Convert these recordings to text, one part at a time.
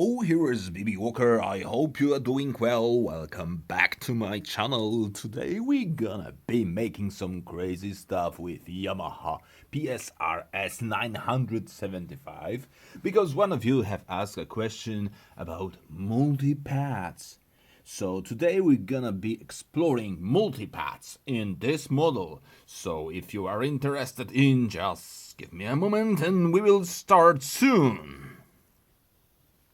Hello, here is BB Walker. I hope you are doing well. Welcome back to my channel. Today we're gonna be making some crazy stuff with Yamaha PSR S975 because one of you have asked a question about multi-pads. So today we're gonna be exploring multi-pads in this model. So if you are interested in, just give me a moment and we will start soon.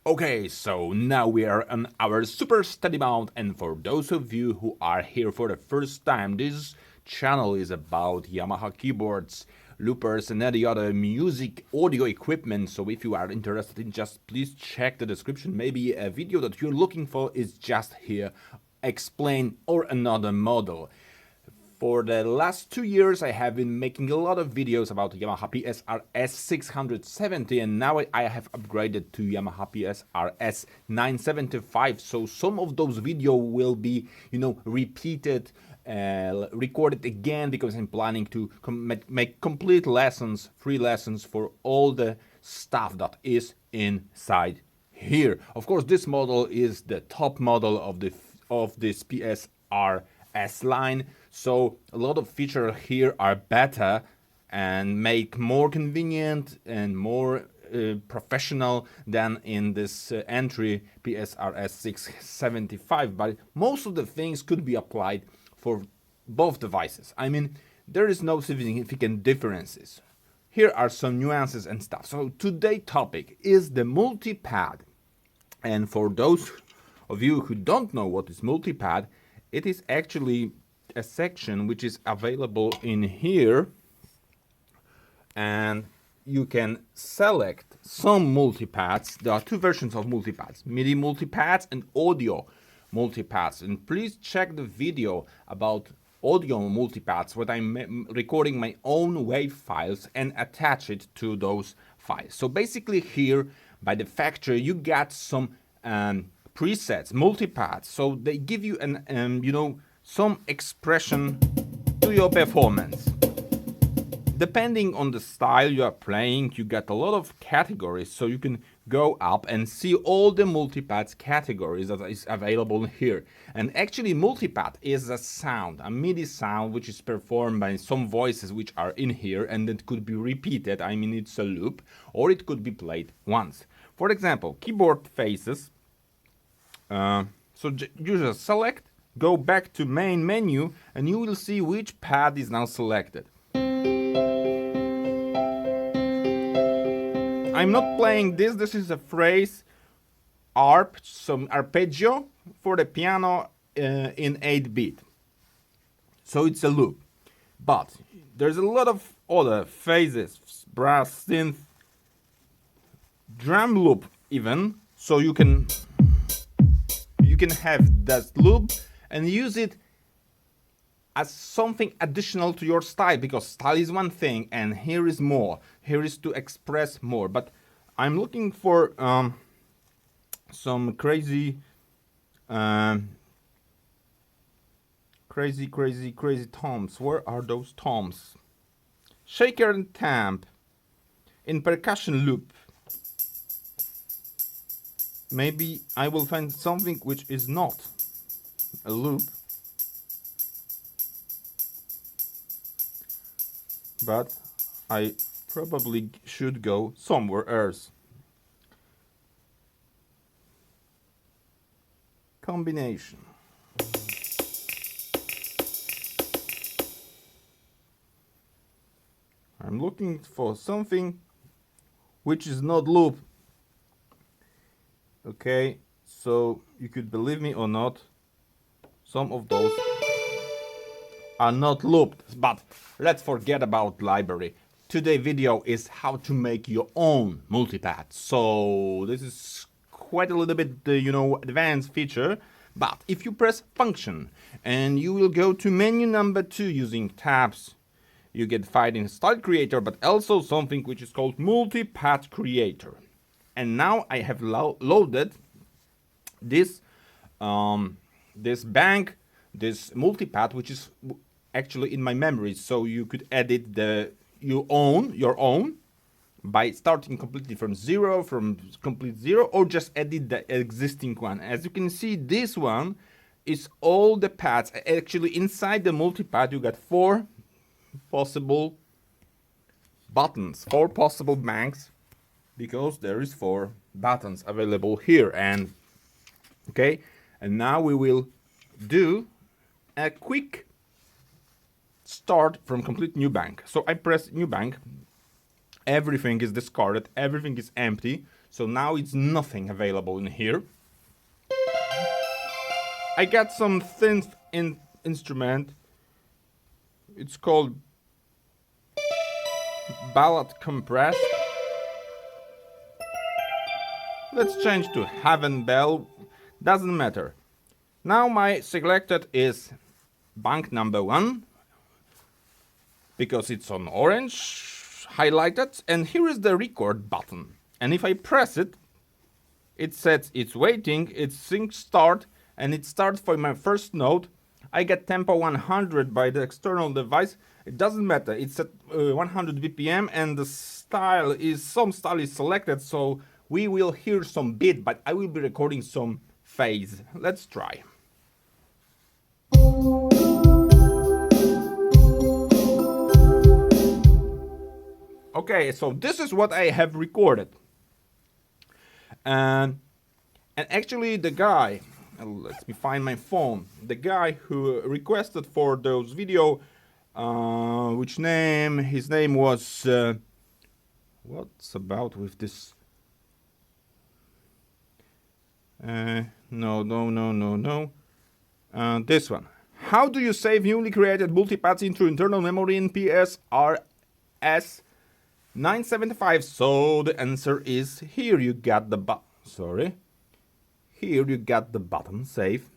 Okay, so now we are on our super study mount, and for those of you who are here for the first time, this channel is about Yamaha keyboards, loopers and any other music audio equipment. So if you are interested in, just please check the description. Maybe a video that you're looking for is just here, explain or another model. For the last 2 years, I have been making a lot of videos about Yamaha PSR S670, and now I have upgraded to Yamaha PSR S975. So some of those videos will be, repeated, recorded again, because I'm planning to make complete lessons, free lessons for all the stuff that is inside here. Of course, this model is the top model of this PSR S line, so a lot of features here are better and make more convenient and more professional than in this entry PSRS 675, but most of the things could be applied for both devices. I mean, there is no significant differences. Here are some nuances and stuff. So today's topic is the multi-pad, and for those of you who don't know what is multi-pad, it is actually a section which is available in here, and you can select some multi-pads. There are two versions of multi-pads, Midi multi-pads and audio multi-pads. And please check the video about audio multi-pads where I'm recording my own wave files and attach it to those files. So basically here, by the factory, you got some presets, multi-pads, so they give you some expression to your performance. Depending on the style you are playing, you get a lot of categories, so you can go up and see all the multi-pads categories that is available here. And actually multi-pad is a sound, a MIDI sound, which is performed by some voices which are in here, and it could be repeated. I mean, it's a loop, or it could be played once. For example, keyboard faces. So you just select, go back to main menu, and you will see which pad is now selected. I'm not playing this. This is a phrase arp, some arpeggio for the piano in 8-bit. So it's a loop. But there's a lot of other phases, brass, synth, drum loop even, so you can have that loop and use it as something additional to your style, because style is one thing and here is more. Here is to express more. But I'm looking for some crazy toms. Where are those toms? Shaker and tamp in percussion loop. Maybe I will find something which is not a loop, but I probably should go somewhere else. Combination. I'm looking for something which is not loop. Okay, so you could believe me or not, some of those are not looped, but let's forget about library. Today's video is how to make your own multi-pad. So this is quite a little bit, advanced feature, but if you press function and you will go to menu number 2 using tabs, you get find in Style Creator, but also something which is called Multi Pad Creator. And now I have loaded this this multi-pad, which is actually in my memory. So you could edit your own, by starting completely from zero, complete zero, or just edit the existing one. As you can see, this one is all the pads. Actually, inside the multi-pad, you got 4 possible buttons, 4 possible banks, because there is 4 buttons available here. And okay, and now we will do a quick start from complete new bank. So I press new bank, everything is discarded, everything is empty, so now it's nothing available in here. I got some thin instrument, it's called ballad compressed. Let's change to Heaven Bell, doesn't matter. Now my selected is bank number 1, because it's on orange highlighted, and here is the record button, and if I press it, it says it's waiting, it's sync start, and it starts for my first note. I get tempo 100 by the external device, it doesn't matter, it's at 100 BPM, and the style is, some style is selected, so we will hear some beat, but I will be recording some phase. Let's try. Okay, so this is what I have recorded. And actually the guy, let me find my phone, the guy who requested for those video, his name was, what's about with this? No. This one. How do you save newly created multipads into internal memory in PSR S975? So the answer is here. You got the Here you got the button save.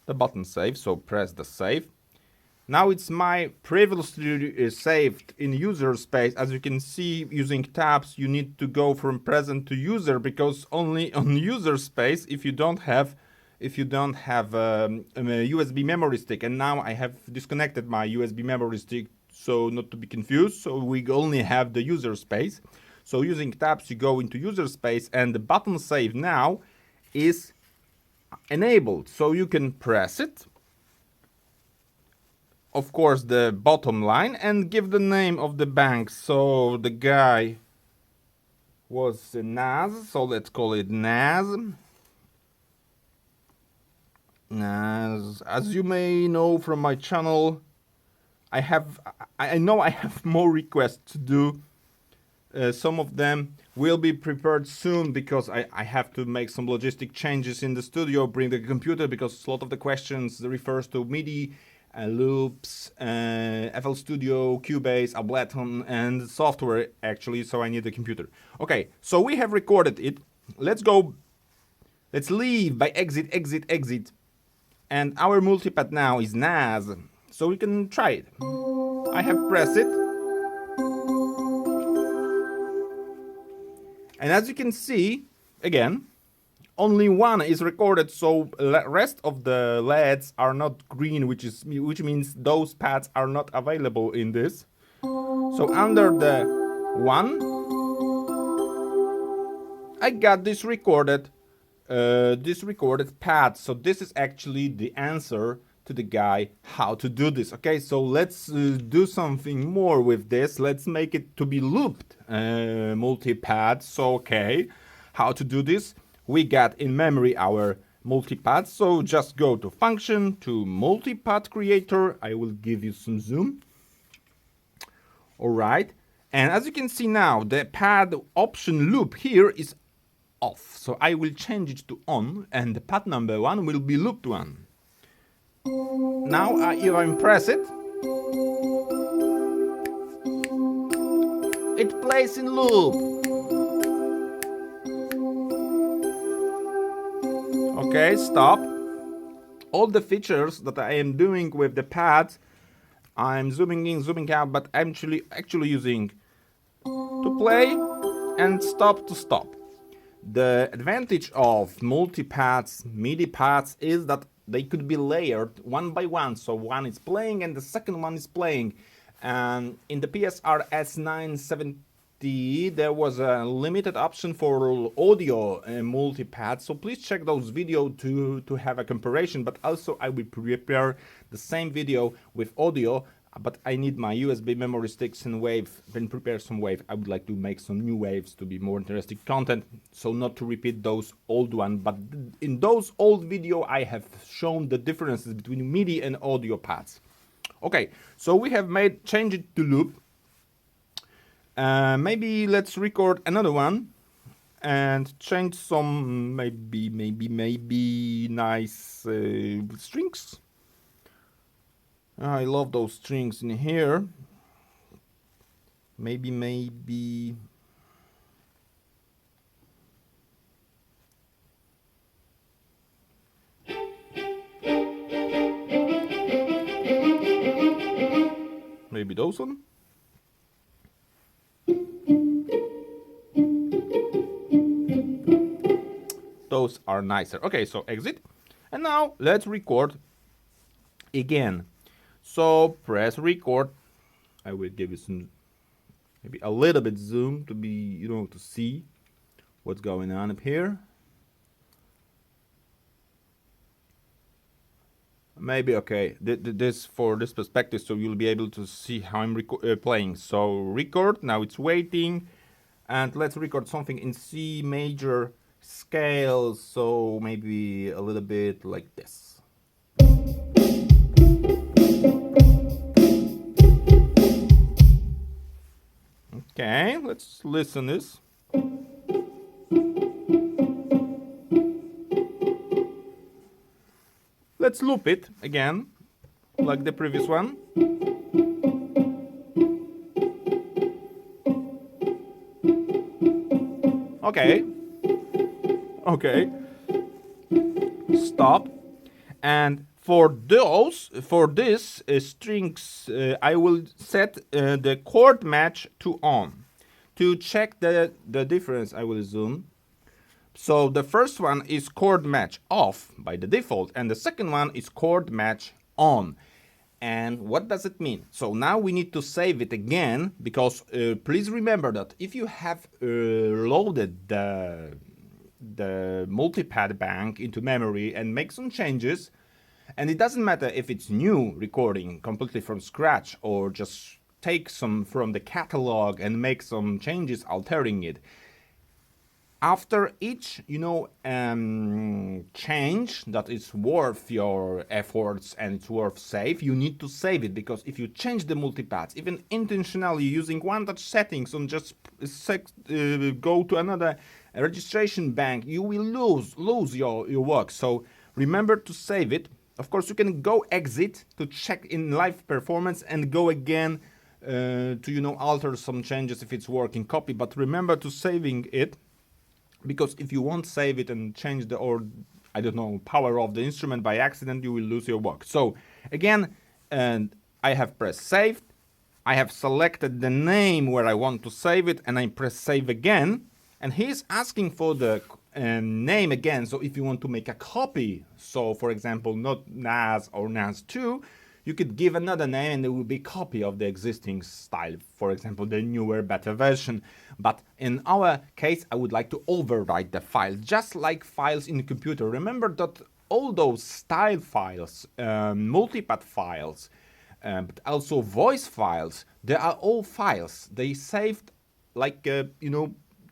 The button save. So press the save. Now it's my previously saved in user space. As you can see, using tabs, you need to go from present to user, because only on user space, if you don't have a USB memory stick. And now I have disconnected my USB memory stick, so not to be confused. So we only have the user space. So using tabs, you go into user space, and the button save now is enabled. So you can press it, of course, the bottom line, and give the name of the bank. So the guy was Naz, so let's call it Naz. Naz. As you may know from my channel, I know I have more requests to do. Some of them will be prepared soon, because I have to make some logistic changes in the studio, bring the computer, because a lot of the questions refers to Midi, loops, FL Studio, Cubase, Ableton, and software actually, so I need a computer. Okay, so we have recorded it. Let's go. Let's leave by exit. And our multipad now is Naz, so we can try it. I have pressed it. And as you can see, again, only one is recorded, so rest of the LEDs are not green, which means those pads are not available in this. So under the one, I got this recorded pad. So this is actually the answer to the guy how to do this. Okay, so let's do something more with this. Let's make it to be looped multi-pad. So okay, how to do this? We got in memory our multi-pad, so just go to function, to Multi Pad Creator. I will give you some zoom. Alright, and as you can see now, the pad option loop here is off. So I will change it to on, and the pad number 1 will be looped one. Now if I press it, it plays in loop. Okay, stop. All the features that I am doing with the pads, I'm zooming in, zooming out, but I'm actually using to play and stop to stop. The advantage of multi-pads, MIDI pads, is that they could be layered one by one. So one is playing and the second one is playing. And in the PSR S970 there was a limited option for audio multi-pad, so please check those videos to have a comparison. But also I will prepare the same video with audio, but I need my USB memory sticks and wave, then prepare some wave. I would like to make some new waves to be more interesting content, so not to repeat those old ones. But in those old video I have shown the differences between MIDI and audio pads. Okay, so we have changed it to loop. Maybe let's record another one and change some maybe nice strings. I love those strings in here. Maybe those one. Those are nicer. Okay, so exit. And now let's record again. So press record. I will give you some, maybe a little bit zoom to be, to see what's going on up here. Maybe okay. This for this perspective, so you'll be able to see how I'm playing. So record. Now it's waiting, and let's record something in C major scale. So maybe a little bit like this. Okay, let's listen this. Let's loop it again, like the previous one. Okay. Okay. Stop. And for this strings, I will set the chord match to on. To check the difference, I will zoom. So the first one is chord match off by the default, and the second one is chord match on. And what does it mean? So now we need to save it again, because please remember that if you have loaded the multi-pad bank into memory and make some changes, and it doesn't matter if it's new recording completely from scratch or just take some from the catalog and make some changes altering it. After each, change that is worth your efforts and it's worth save, you need to save it, because if you change the multipads, even intentionally using one-touch settings and just go to another registration bank, you will lose your work. So remember to save it. Of course, you can go exit to check in live performance and go again to alter some changes if it's working. Copy, but remember to saving it. Because if you won't save it and change power off the instrument by accident, you will lose your work. So again, I have pressed save. I have selected the name where I want to save it, and I press save again. And he's asking for the name again. So if you want to make a copy, so for example, not Naz or Naz2, you could give another name and it will be a copy of the existing style, for example, the newer, better version. But in our case, I would like to overwrite the file, just like files in the computer. Remember that all those style files, multi-pad files, but also voice files, they are all files. They saved like,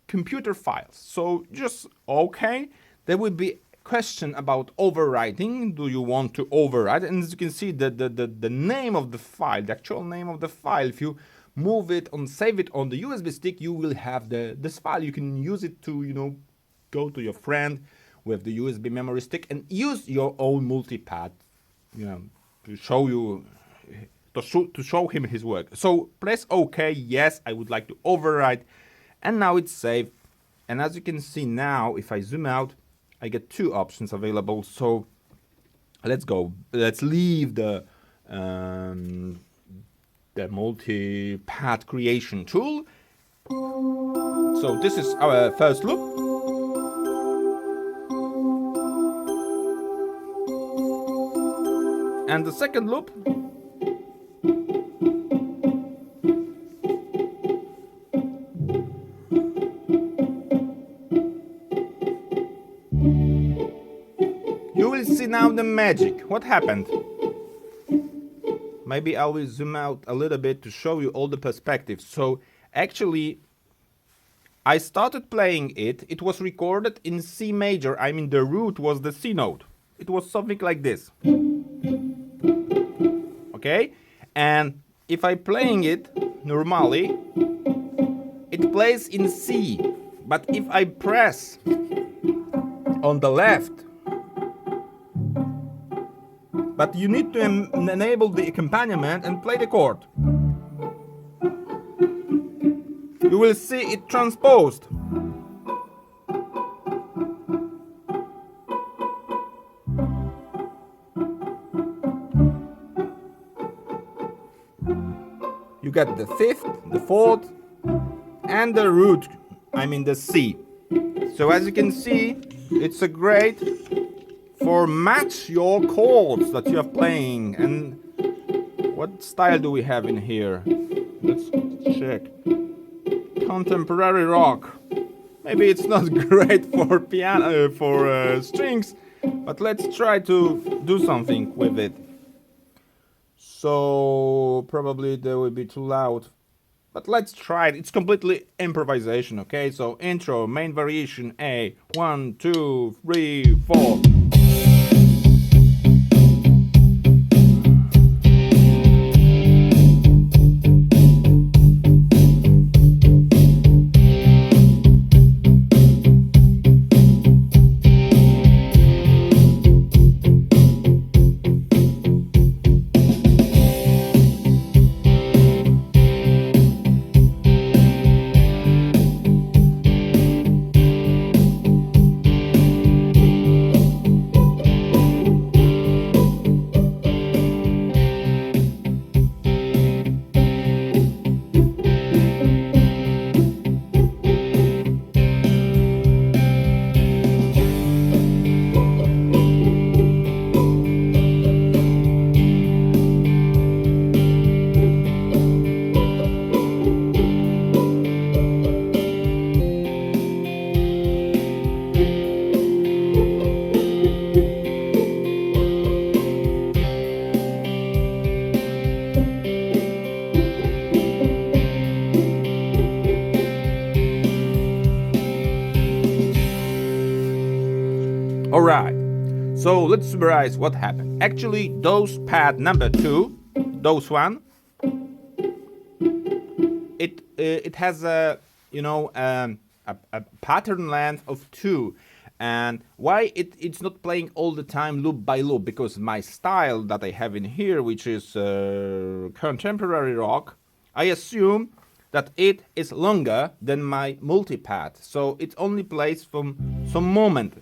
computer files. So just, okay, there will be question about overwriting. Do you want to overwrite? And as you can see, the name of the file, the actual name of the file, if you move it and save it on the USB stick, you will have this file. You can use it to go to your friend with the USB memory stick and use your own multi-pad to show him his work. So press OK. Yes, I would like to overwrite, and now it's saved. And as you can see now, if I zoom out, I get two options available. So let's go. Let's leave the multi-pad creation tool. So this is our first loop. And the second loop. now the magic. What happened? Maybe I will zoom out a little bit to show you all the perspectives. So actually, I started playing it. It was recorded in C major. I mean, the root was the C note. It was something like this. Okay? And if I'm playing it normally, it plays in C. But if I press on the left, but you need to enable the accompaniment and play the chord. You will see it transposed. You get the fifth, the fourth, and the root, I mean the C. So as you can see, it's a great for match your chords that you are playing. And what style do we have in here? Let's check. Contemporary rock. Maybe it's not great for piano, for strings, but let's try to do something with it. So probably they will be too loud, but let's try it. It's completely improvisation, okay? So intro, main variation A, 1, 2, 3, 4. Alright, so let's summarize what happened. Actually, those pad number 2, those one, it has a pattern length of 2. And why it's not playing all the time loop by loop? Because my style that I have in here, which is contemporary rock, I assume that it is longer than my multi-pad, so it only plays from some moment.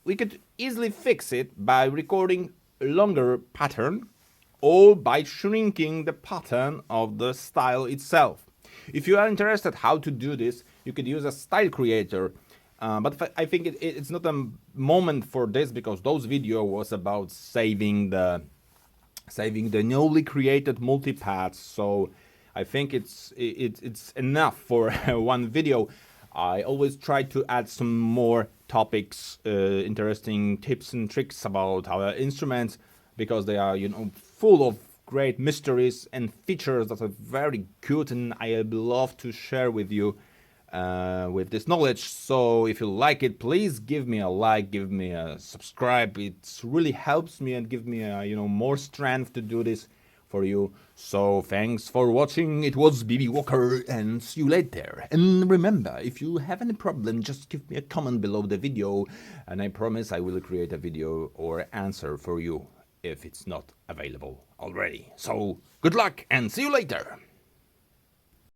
We could easily fix it by recording a longer pattern or by shrinking the pattern of the style itself. If you are interested how to do this, you could use a style creator. But I think it's not a moment for this, because those video was about saving the newly created multi-pads. So I think it's enough for one video. I always try to add some more topics, interesting tips and tricks about our instruments, because they are, full of great mysteries and features that are very good, and I love to share with you with this knowledge. So if you like it, please give me a like, give me a subscribe. It really helps me and give me a, more strength to do this for you. So thanks for watching. It was BB Walker, and see you later. And remember, if you have any problem, just give me a comment below the video, and I promise I will create a video or answer for you if it's not available already. So good luck and see you later.